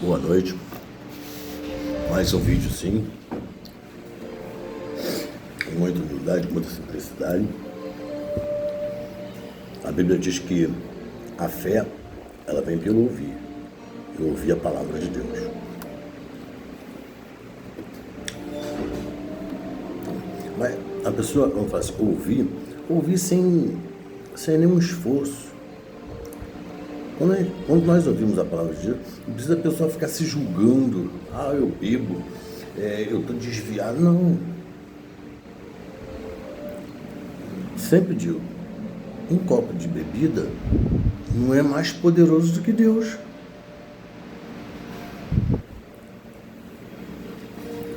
Boa noite. Mais um vídeo, sim. Com muita humildade, com muita simplicidade. A Bíblia diz que a fé, ela vem pelo ouvir. E ouvir a palavra de Deus. Mas a pessoa, vamos falar assim, ouvir sem nenhum esforço. Quando nós ouvimos a palavra de Deus, não precisa a pessoa ficar se julgando. Ah, eu bebo, eu estou desviado. Não. Sempre digo, um copo de bebida não é mais poderoso do que Deus.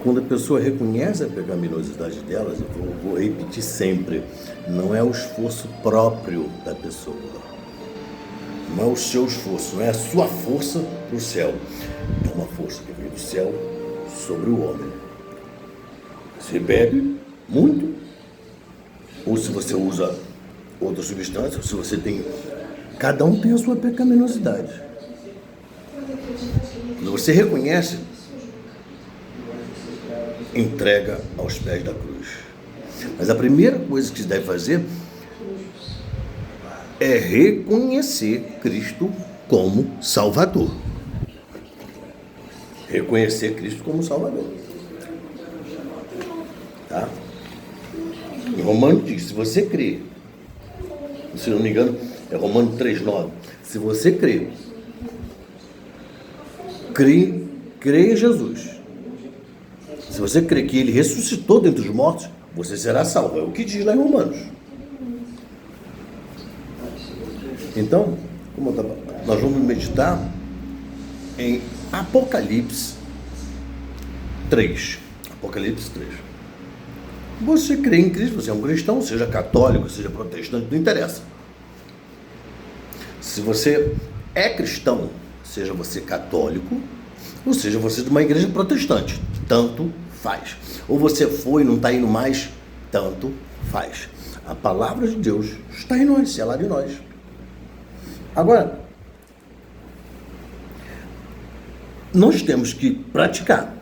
Quando a pessoa reconhece a pecaminosidade delas, eu vou repetir sempre, não é o esforço próprio da pessoa. Não é o seu esforço, não é a sua força para o céu. É uma força que vem do céu sobre o homem. Você bebe muito, ou se você usa outra substância, ou se você tem... Cada um tem a sua pecaminosidade. Quando você reconhece, entrega aos pés da cruz. Mas a primeira coisa que você deve fazer é reconhecer Cristo como Salvador. Reconhecer Cristo como Salvador. Tá? Em Romanos diz, se você crê, se não me engano, é Romanos 3,9. Se você crê em Jesus. Se você crê que Ele ressuscitou dentre os mortos, você será salvo. É o que diz lá em Romanos. Então, nós vamos meditar em Apocalipse 3. Apocalipse 3. Você crê em Cristo, você é um cristão, seja católico, seja protestante, não interessa. Se você é cristão, seja você católico, ou seja você de uma igreja protestante, tanto faz. Ou você foi e não está indo mais, tanto faz. A palavra de Deus está em nós, selada em nós. Agora, nós temos que praticar.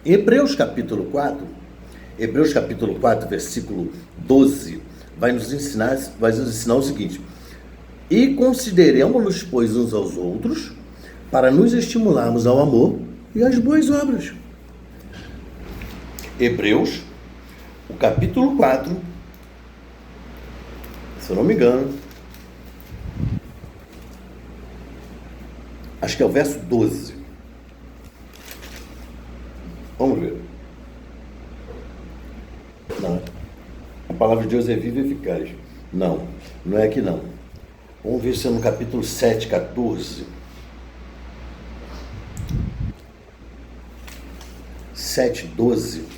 Hebreus capítulo 4, versículo 12, vai nos ensinar o seguinte: e consideremos-nos, pois, uns aos outros, para nos estimularmos ao amor e às boas obras. Hebreus, o capítulo 4, se eu não me engano, acho que é o verso 12. Vamos ver. Não. A palavra de Deus é viva e eficaz. Não é aqui não. Vamos ver se é no capítulo 7, 14. 7, 12.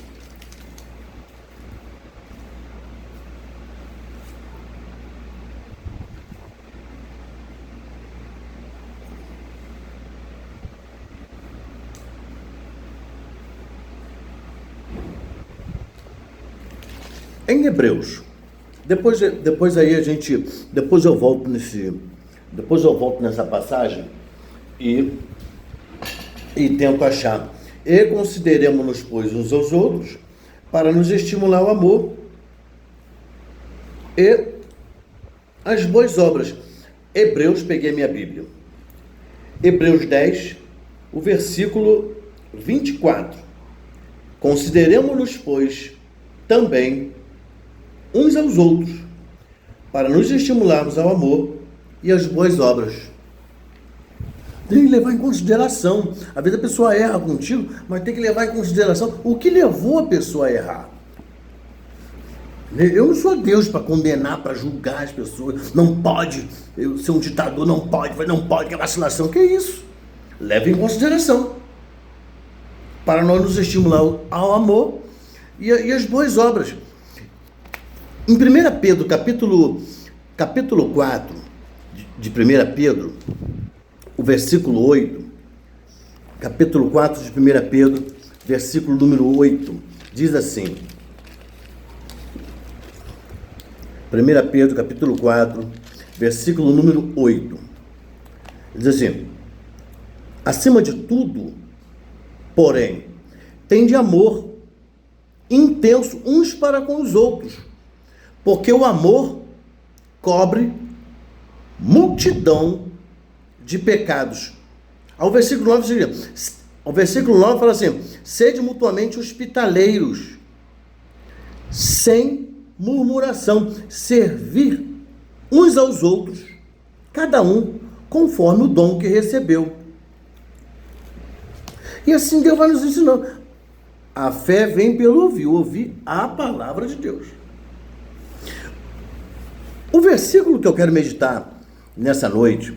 Em Hebreus, depois eu volto nessa passagem e tento achar. E consideremos-nos, pois, uns aos outros, para nos estimular ao amor e as boas obras. Hebreus, peguei a minha Bíblia. Hebreus 10, o versículo 24. Consideremos-nos, pois, também uns aos outros, para nos estimularmos ao amor e às boas obras. Tem que levar em consideração. Às vezes a pessoa erra contigo, mas tem que levar em consideração o que levou a pessoa a errar. Eu não sou Deus para condenar, para julgar as pessoas. Não pode, eu ser um ditador, não pode, que é vacilação. Que é isso? Leve em consideração. Para nós nos estimular ao amor e as boas obras. Em 1 Pedro, capítulo 4 de 1 Pedro, o versículo 8, capítulo 4 de 1 Pedro, versículo número 8, diz assim: 1 Pedro, capítulo 4, versículo número 8, diz assim: Acima de tudo, porém, tende amor intenso uns para com os outros, porque o amor cobre multidão de pecados. Ao versículo 9 fala assim: sede mutuamente hospitaleiros, sem murmuração, servir uns aos outros, cada um conforme o dom que recebeu. E assim Deus vai nos ensinando. A fé vem pelo ouvir a palavra de Deus. O versículo que eu quero meditar nessa noite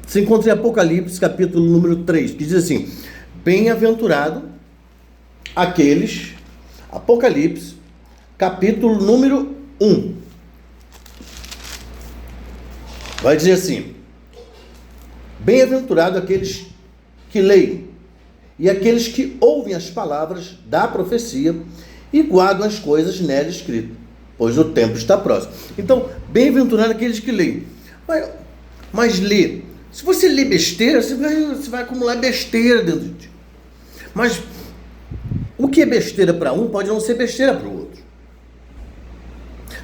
se encontra em Apocalipse, capítulo número 3, que diz assim: bem-aventurado aqueles, Apocalipse, capítulo número 1. Vai dizer assim: bem-aventurado aqueles que leem e aqueles que ouvem as palavras da profecia e guardam as coisas nela escritas, pois o tempo está próximo. Então, bem-aventurado aqueles que leem. Mas lê. Se você lê besteira, você vai acumular besteira dentro de ti. Mas o que é besteira para um pode não ser besteira para o outro.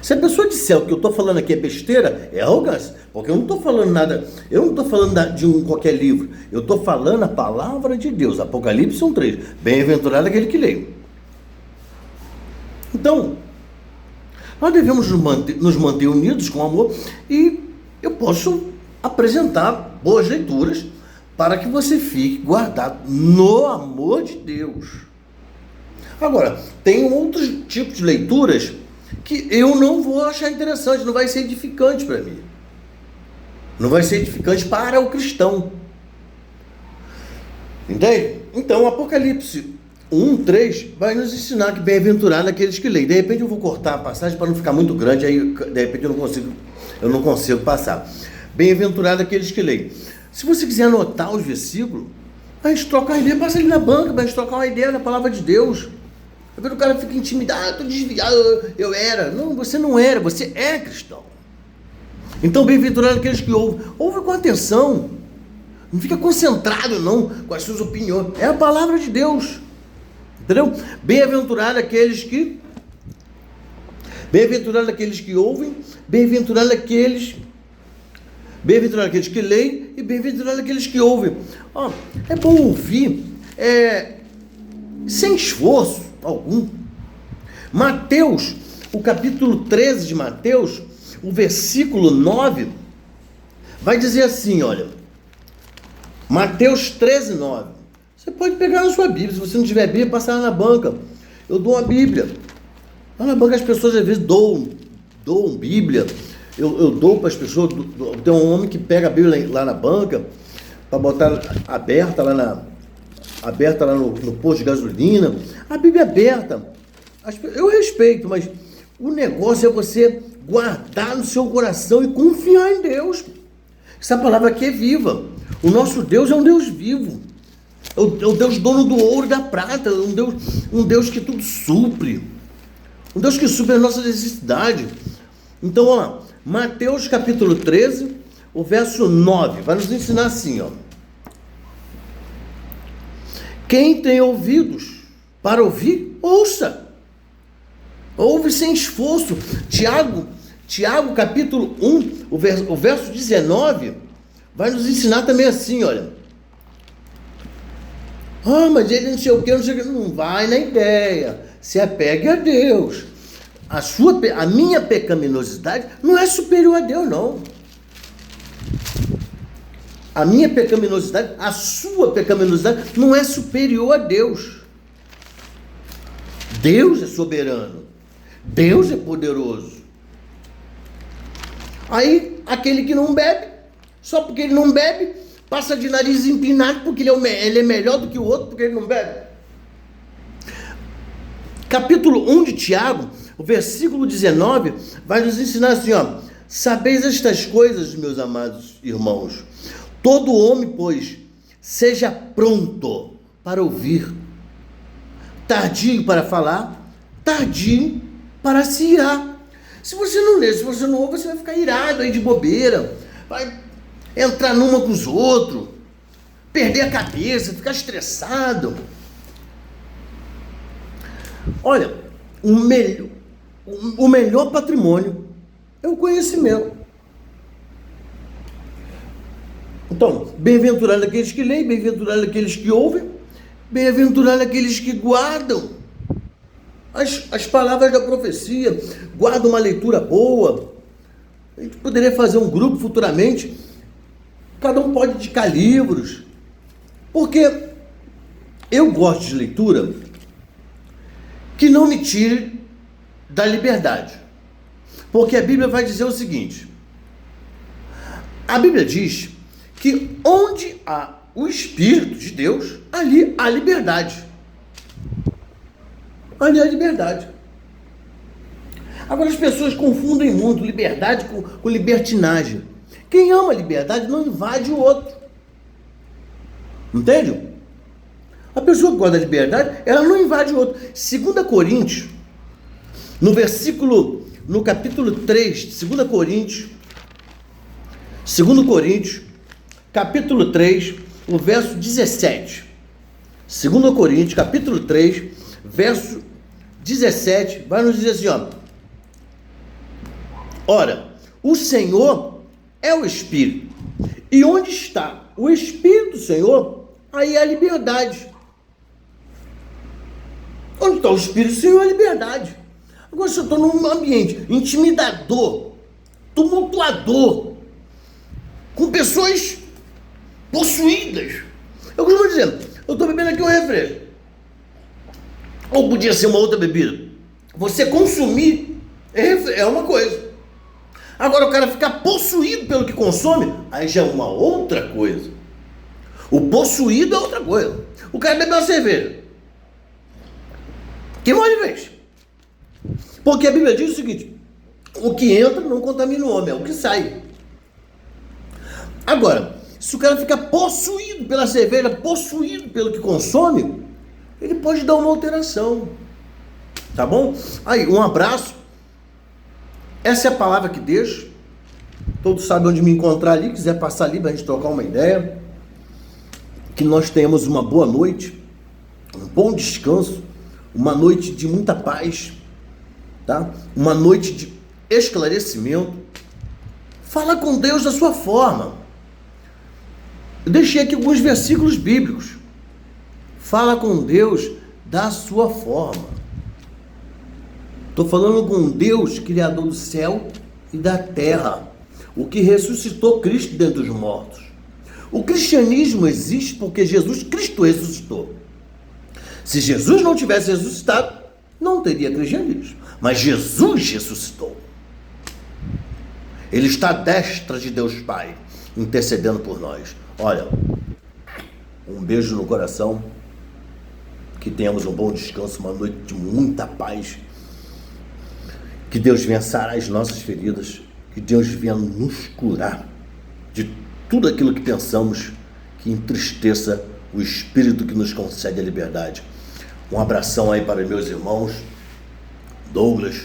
Se a pessoa disser o que eu estou falando aqui é besteira, é arrogância. Porque eu não estou falando nada, eu não estou falando de qualquer livro. Eu estou falando a palavra de Deus. Apocalipse 1:3. Bem-aventurado aquele que lê. Então, nós devemos nos manter unidos com amor, e eu posso apresentar boas leituras para que você fique guardado no amor de Deus. Agora, tem outros tipos de leituras que eu não vou achar interessante, não vai ser edificante para mim. Não vai ser edificante para o cristão. Entende? Então, Apocalipse 1:3 vai nos ensinar que bem-aventurado aqueles que leem. De repente eu vou cortar a passagem para não ficar muito grande, aí de repente eu não consigo passar. Bem-aventurado aqueles que leem. Se você quiser anotar os versículos, a gente troca uma ideia, passa ali na banca, vai trocar uma ideia da palavra de Deus. O cara fica intimidado, estou desviado, eu era. Não, você não era, você é cristão. Então, bem-aventurado aqueles que ouvem. Ouve com atenção. Não fica concentrado, não, com as suas opiniões. É a palavra de Deus. Entendeu? Bem-aventurado aqueles que ouvem, bem-aventurado aqueles que leem e bem-aventurado aqueles que ouvem. É bom ouvir, sem esforço algum. Mateus, o capítulo 13 de Mateus, o versículo 9, vai dizer assim, olha, Mateus 13:9. Você pode pegar na sua Bíblia, se você não tiver Bíblia, passar lá na banca. Eu dou uma Bíblia. Lá na banca as pessoas às vezes doam Bíblia. Eu dou para as pessoas. Tem um homem que pega a Bíblia lá na banca para botar aberta lá no posto de gasolina. A Bíblia é aberta. Eu respeito, mas o negócio é você guardar no seu coração e confiar em Deus. Essa palavra aqui é viva. O nosso Deus é um Deus vivo. É o Deus dono do ouro e da prata. Um Deus que tudo supre. Um Deus que supre a nossa necessidade. Então, olha lá. Mateus capítulo 13, o verso 9. Vai nos ensinar assim, ó. Quem tem ouvidos para ouvir, ouça. Ouve sem esforço. Tiago capítulo 1, o verso 19, vai nos ensinar também assim, olha. Mas ele não sei o que, não vai na ideia. Se apegue a Deus. A minha pecaminosidade não é superior a Deus, não. A sua pecaminosidade não é superior a Deus. Deus é soberano. Deus é poderoso. Aí, aquele que não bebe, só porque ele não bebe, passa de nariz empinado porque ele é melhor do que o outro porque ele não bebe. Capítulo 1 de Tiago, o versículo 19, vai nos ensinar assim, ó. Sabeis estas coisas, meus amados irmãos. Todo homem, pois, seja pronto para ouvir, tardio para falar, tardio para se irar. Se você não lê, se você não ouve, você vai ficar irado aí de bobeira, vai entrar numa com os outros, perder a cabeça, ficar estressado. Olha, o melhor patrimônio é o conhecimento. Então, bem-aventurado aqueles que leem, bem-aventurado aqueles que ouvem, bem-aventurado aqueles que guardam as palavras da profecia, guardam uma leitura boa. A gente poderia fazer um grupo futuramente, cada um pode indicar livros, porque eu gosto de leitura que não me tire da liberdade. Porque a Bíblia vai dizer o seguinte: a Bíblia diz que onde há o Espírito de Deus, ali há liberdade. Ali há liberdade. Agora as pessoas confundem muito liberdade com libertinagem. Quem ama a liberdade não invade o outro. Entende? A pessoa que gosta da liberdade, ela não invade o outro. 2 Coríntios, no capítulo 3 de 2 Coríntios, capítulo 3, o verso 17. 2 Coríntios, capítulo 3, verso 17, vai nos dizer assim, ó: ora, o Senhor é o Espírito, e onde está o Espírito do Senhor, aí há liberdade. Onde está o Espírito do Senhor, há liberdade. Agora, se eu estou num ambiente intimidador, tumultuador, com pessoas possuídas, eu costumo dizer, eu estou bebendo aqui um refresco, ou podia ser uma outra bebida. Você consumir é uma coisa. Agora o cara ficar possuído pelo que consome, aí já é uma outra coisa. O possuído é outra coisa. O cara bebe uma cerveja, que morre de vez. Porque a Bíblia diz o seguinte: o que entra não contamina o homem, é o que sai. Agora, se o cara ficar possuído pela cerveja, possuído pelo que consome, ele pode dar uma alteração. Tá bom? Aí, um abraço. Essa é a palavra que deixo. Todos sabem onde me encontrar ali. Quiser passar ali para a gente trocar uma ideia. Que nós tenhamos uma boa noite, um bom descanso, uma noite de muita paz, tá? Uma noite de esclarecimento. Fala com Deus da sua forma. Eu deixei aqui alguns versículos bíblicos. Fala com Deus da sua forma. Estou falando com Deus, Criador do céu e da terra, o que ressuscitou Cristo dentre os mortos. O cristianismo existe porque Jesus Cristo ressuscitou. Se Jesus não tivesse ressuscitado, não teria cristianismo. Mas Jesus ressuscitou. Ele está à destra de Deus Pai, intercedendo por nós. Olha, um beijo no coração, que tenhamos um bom descanso, uma noite de muita paz, que Deus venha sarar as nossas feridas, que Deus venha nos curar de tudo aquilo que pensamos que entristeça o Espírito que nos concede a liberdade. Um abração aí para meus irmãos Douglas,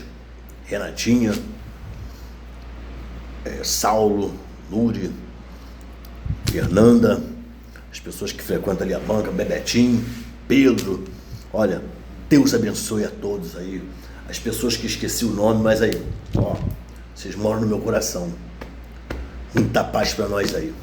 Renatinha, Saulo, Luri, Fernanda, as pessoas que frequentam ali a banca, Bebetinho, Pedro. Olha, Deus abençoe a todos aí. As pessoas que esqueci o nome, mas aí, ó, vocês moram no meu coração. Muita paz para nós aí.